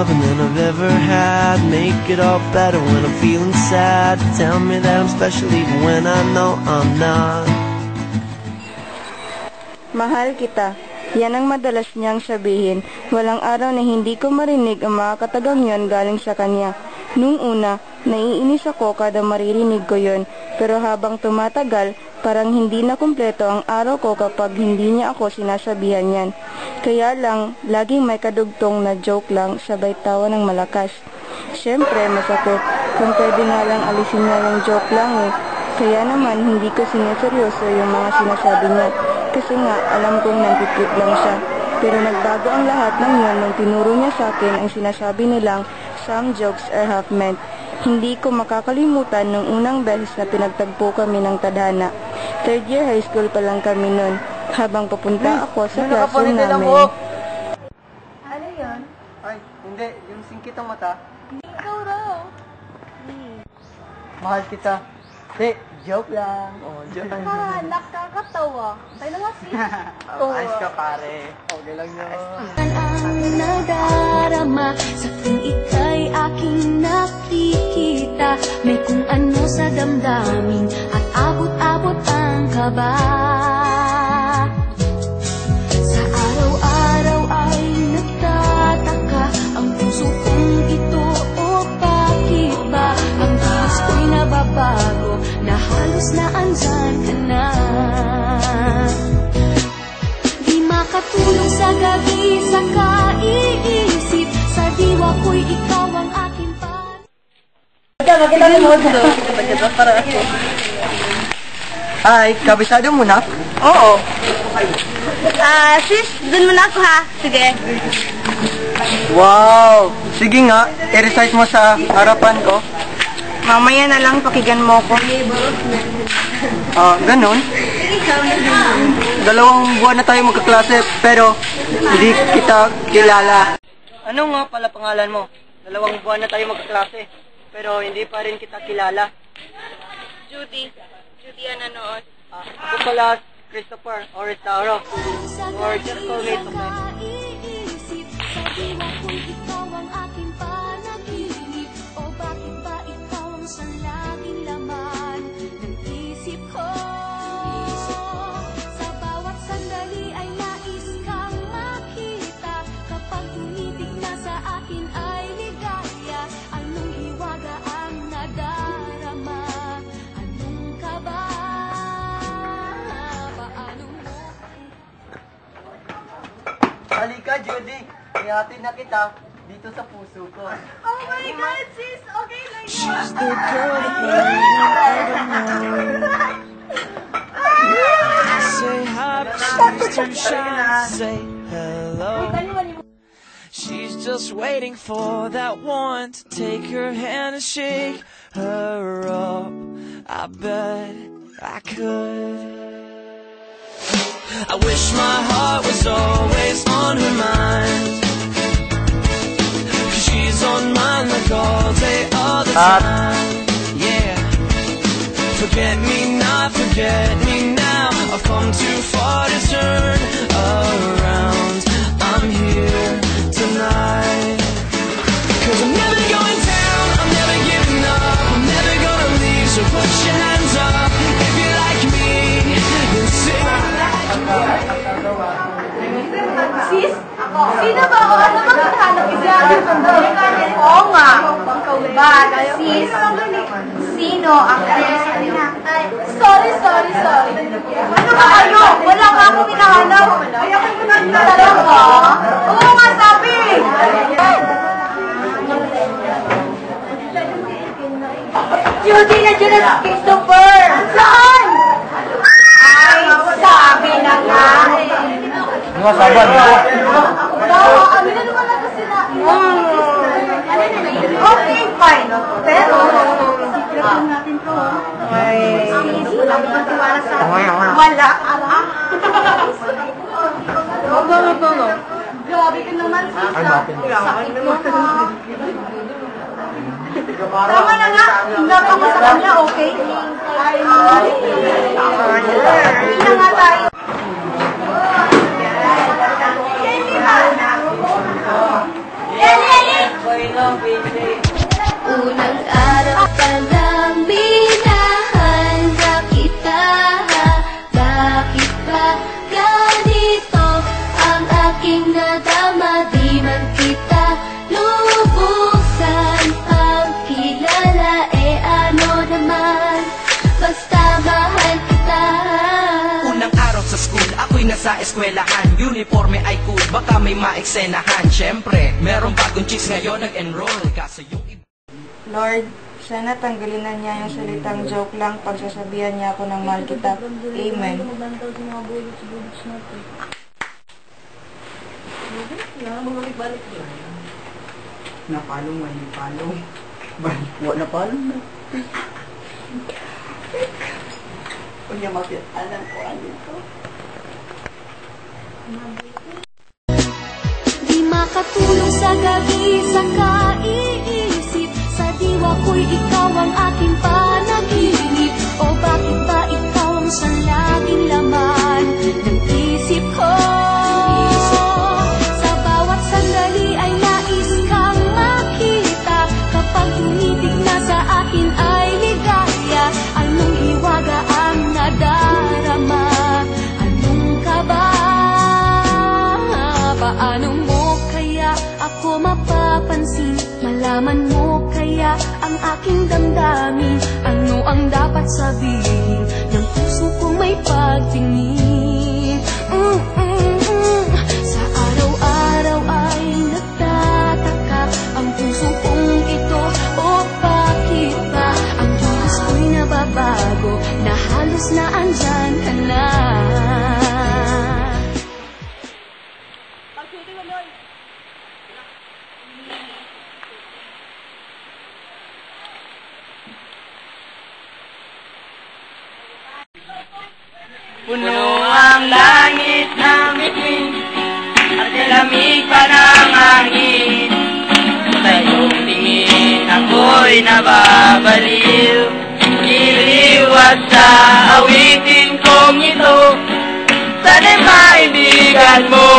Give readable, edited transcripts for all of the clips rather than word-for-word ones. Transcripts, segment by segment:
Than I've ever had. Make it all better when I'm feeling sad. Tell me that I'm special even when I know I'm not. Mahal kita. Yan ang madalas niyang sabihin. Walang araw na hindi ko marinig ang mga katagang yon galing sa kanya. Nung una, naiinis ako kada maririnig ko yon. Pero habang tumatagal, parang hindi na kumpleto ang araw ko kapag hindi niya ako sinasabihan yan. Kaya lang, laging may kadugtong na joke lang, sabay tawa ng malakas. Siyempre, masakit. Kung pwede nga lang alisin niya yung joke lang eh. Kaya naman, hindi ko sineseryoso yung mga sinasabi niya. Kasi nga, alam kong nagtitrip lang siya. Pero nagbago ang lahat ng yun nung tinuro niya sa akin ang sinasabi nilang some jokes are half meant. Hindi ko makakalimutan nung unang beses na pinagtagpo kami ng tadhana. 3rd year high school pa lang kami nun. Habang papunta ako sa classroom namin. Ano yun? Ay, hindi. Yung singkitang mata. Ikaw raw. Mahal kita. Hindi, joke lang. Oh, joke lang. Ha, nakakatawa. Tayo na nga sis. Ayos ka pare. Okay lang yun. Ang nadarama sa tuwing ika'y aking nakikita. May kung ano sa damdamin at abot-abot ang kaba. Sa araw-araw ay nagtataka ang puso kong ito o bakit ba ang bilis ko'y nababago na halos na andyan ka na. Di makatulong sa gabi sa kaiisip, sa diwa ko'y ikaw ang aking pan. Makita mo ito. Para ako. Ay, kabisado mo na? Oo. Sis, dun muna ako ha. Sige. Wow! Sige nga, i-recite mo sa harapan ko. Mamaya na lang, pakinggan mo ko. Ganon. 2 buwan na tayo magkaklase, pero hindi kita kilala. Ano nga pala pangalan mo? 2 buwan na tayo magkaklase, pero hindi pa rin kita kilala. Judy Ananood. Ako pala, Christopher, or Restauro. Or just call me Tokay. Sa diwa ko'y ikaw ang aking panaginip, o bakit ba ikaw ang salaging laman ng isip ko? Sa bawat sandali ay nais kang makita, kapag tumitig na sa akin ay ligaya. Anong hiwaga ang nadarama? Anong kaba? Paano mo? Halika, Judy. Ihatid na kita dito sa puso ko. Oh my God, sis! Okay lang yun. She's the girl that you ever know. Say hi, but she's too shy to say hello. She's just waiting for that one to take her hand and shake her up. I bet I could. I wish my heart was always on her mind, 'cause she's on mine like all day, all the time. Yeah. Forget me not, forget me now. I've come too far to turn around. I'm here tonight, 'cause I'm never going down, I'm never giving up, I'm never gonna leave, so put your hands up if you like me, then sing. Sis? Sino ba ako? Ano ba naghahanap isa? Oo nga. But, sis, sino ang Sorry. Ano ba kayo? Wala nga akong hinahanap. Talaga? Oo nga, sabi. Judy na dyan ang Christopher. Saan? Ay, sabi na nga. Mga saban mo. Amin na naman lang kasi na. Okay, fine. Pero, secret natin to. Ay, wala mo tiwala sa akin. Wala. No. Grabe ka naman. Tama na nga. Dapat mo sa kanya, okay? Hindi na nga tayo. Unang araw pa lang minahanda kita. Bakit ba ganito ang aking nadama? Di man kita lubusan pagkilala. Ano naman, basta mahal kita. Unang araw sa school, ako'y nasa eskwelahan. Uniforme ay cool, baka may maeksenahan. Siyempre, merong bagong chicks ngayon nag-enroll. Kaso yung Lord, sana tanggalin na niya yung salitang joke lang pagsasabihan niya ako ng mahal kita. Amen. Napalong, may palong. Wala palong na. Kunya makit, alam ko ano ito. Di makatulong sa gabi sa kaiisip. Sa diwa ko'y ikaw ang aking panaginip. O bakit ba ikaw ang laging laman ng isip ko? Sa bawat sandali ay nais kang makita. Kapag tumitig na sa akin ay ligaya. Anong hiwaga ang nadarama? Anong kaba? Paano mo kaya ako mapapansin? Malaman mo kaya ang aking damdamin? Ano ang dapat sabihin ng puso kong may pagtingin? Sa araw-araw ay nagtataka ang puso kong ito. O bakit ba ang Diyos ko'y nababago na halos na andyan ka na? puno ang langit ng bituin at lamig pa ng hangin. Sa iyong tingin ako'y nababaliw. Giliw at sa awitin kong ito, sana'y maibigan mo.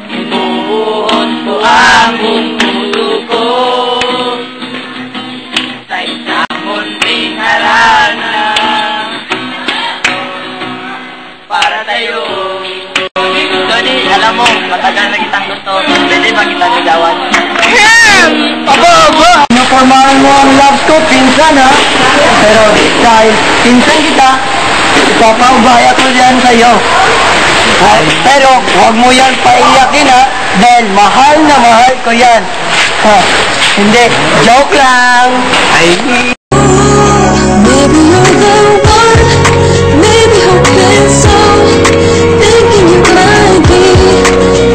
Ibubuhos ko ang buong puso ko sa isang munting harana para tayo. Johnny, alam mo, matagal na kitang gusto. Pwede ba kita ligawan? Napormahan mo ang love ko, pinsan ha? Pero dahil pinsan kita, ipapaubaya ko yan sa'yo. Pero huwag mo yan paiyakin ha, dahil mahal na mahal ko yan. Hindi, joke lang. Maybe you're the one, maybe hoping so, thinking you might be.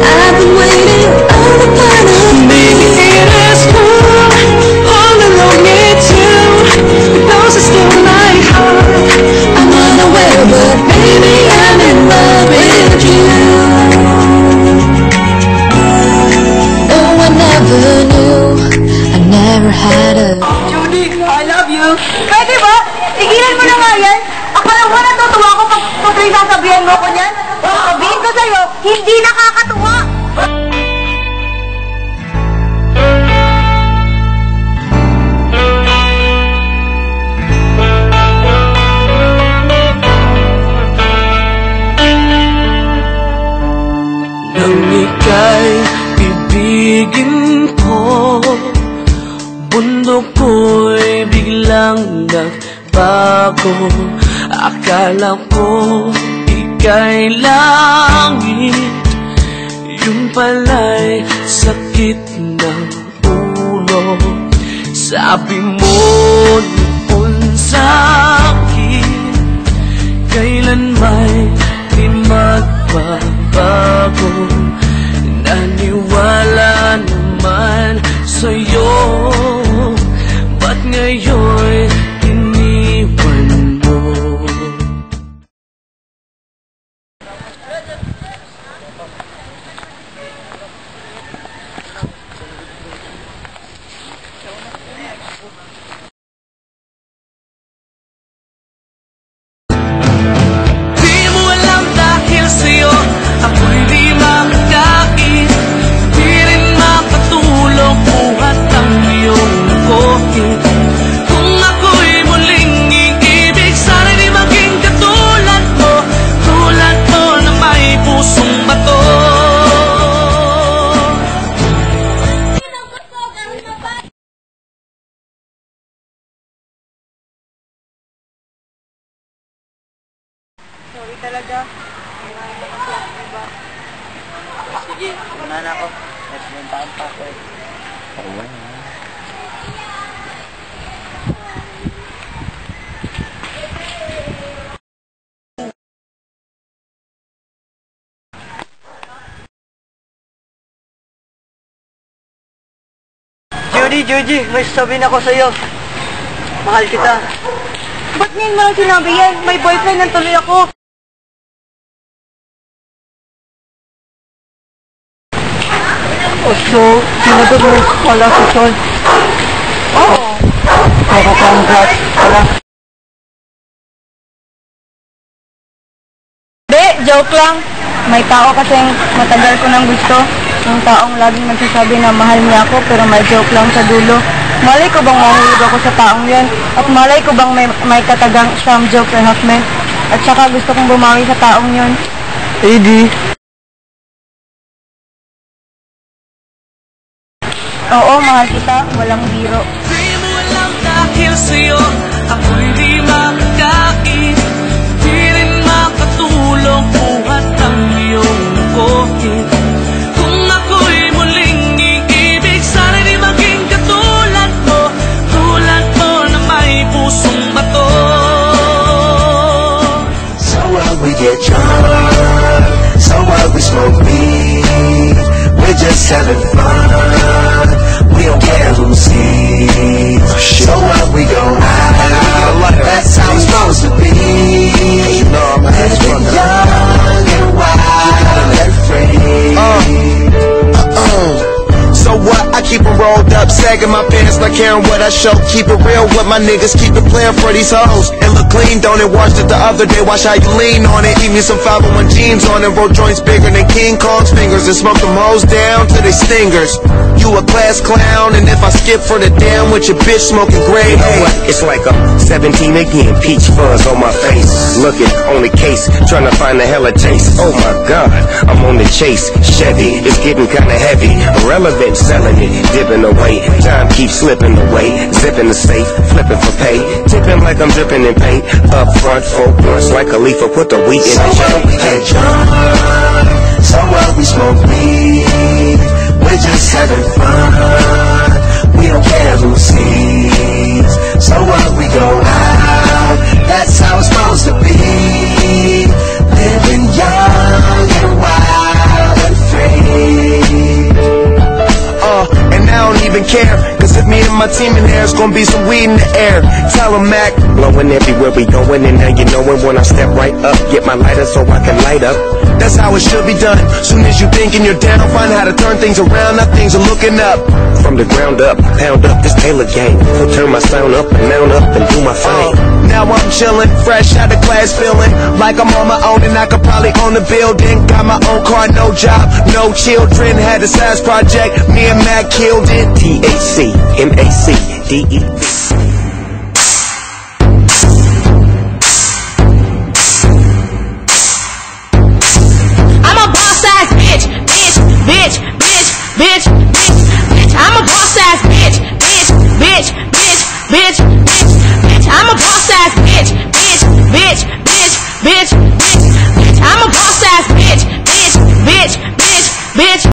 I've been waiting all upon us. Maybe it is true, all along it's you. It knows it's still my heart. I'm unaware, but baby I'm in love with you. Oh, I never knew, I never had a. Judy, I love you. Pwede ba? Tigilan mo na nga yan. Akala mo natutuwa ko pag tuloy sasabihan mo ko niyan? Sabihin ko sa'yo, hindi nakakatuwa. Nang ika'y ibigin ko, mundo ko'y biglang nagbago. Akala ko ika'y langit, yun pala'y sakit ng ulo. Sabi mo noon sa'kin, kailan may di magbabago. Naniwala naman sa'yo, ba't ngayon Sorry talaga. Diba? Sige, una na ako. Nagpuntaan pa ako eh. Judy, may sasabihin ako sa'yo. Mahal kita. Ba't ngayon mo lang sinabi yan? May boyfriend na tuloy ako. So, sinagot mo wala si Sol. Oo. Congrats. Wala. Hindi, joke lang. May tao kasing matagal ko nang gusto. Yung taong laging nagsasabi na mahal niya ako pero may joke lang sa dulo. Malay ko bang mahulog ako sa taong yan? At malay ko bang may katagang some jokes and half men? At saka gusto kong bumawi sa taong yun. Eddie. Oo, mahal kita. Walang biro. Di mo alam dahil sa'yo ako'y di makakain, di rin makatulong buhat ang iyong bukid. Kung ako'y muling iibig, sana di maging katulad mo na may pusong bato. So what, we get drunk, so what, we smoke weed, we're just having fun, we don't care who sees. So what, we go out, that's how it's supposed to be. Living young and wild and free. So what? I keep them rolled up, sagging my pants, not caring what I show. Keep it real with my niggas, keep it playing for these hoes. And look clean, don't it? Washed it the other day, watch how you lean on it. Eat me some 501 jeans on it, roll joints bigger than King Kong's fingers, and smoke them hoes down to they stingers. You a class clown, and if I skip for the damn with your bitch smoking gray. You know what? It's like I'm 17 again, peach fuzz on my face. Looking on the case, trying to find the hella taste. Oh my god, I'm on the chase. Chevy, it's getting kinda heavy. Irrelevant, selling it, dipping away. Time keeps slipping away. Zipping the safe, flipping for pay. Tipping like I'm dripping in paint. Up front, 4 blunts like a leaf, put the wheat in So the what, we get drunk, so what, we smoke weed, we're just having fun, we don't care who sees. So what, we go out, that's how it's supposed to be. Living young and wild and free. And I don't even care, cause if me and my team in there, it's gonna be some weed in the air. Tell 'em Mac, blowing everywhere we going, and now you knowin' when I step right up. Get my lighter so I can light up. that's how it should be done. Soon as you thinking you're down, find how to turn things around, now things are looking up. From the ground up, pound up this Taylor game. So turn my sound up and mount up and do my thing. Now I'm chillin', fresh out of class, feeling like I'm on my own and I could probably own the building. Got my own car, no job, no children. Had a science project, me and Mac killed it. THC, MAC, DE.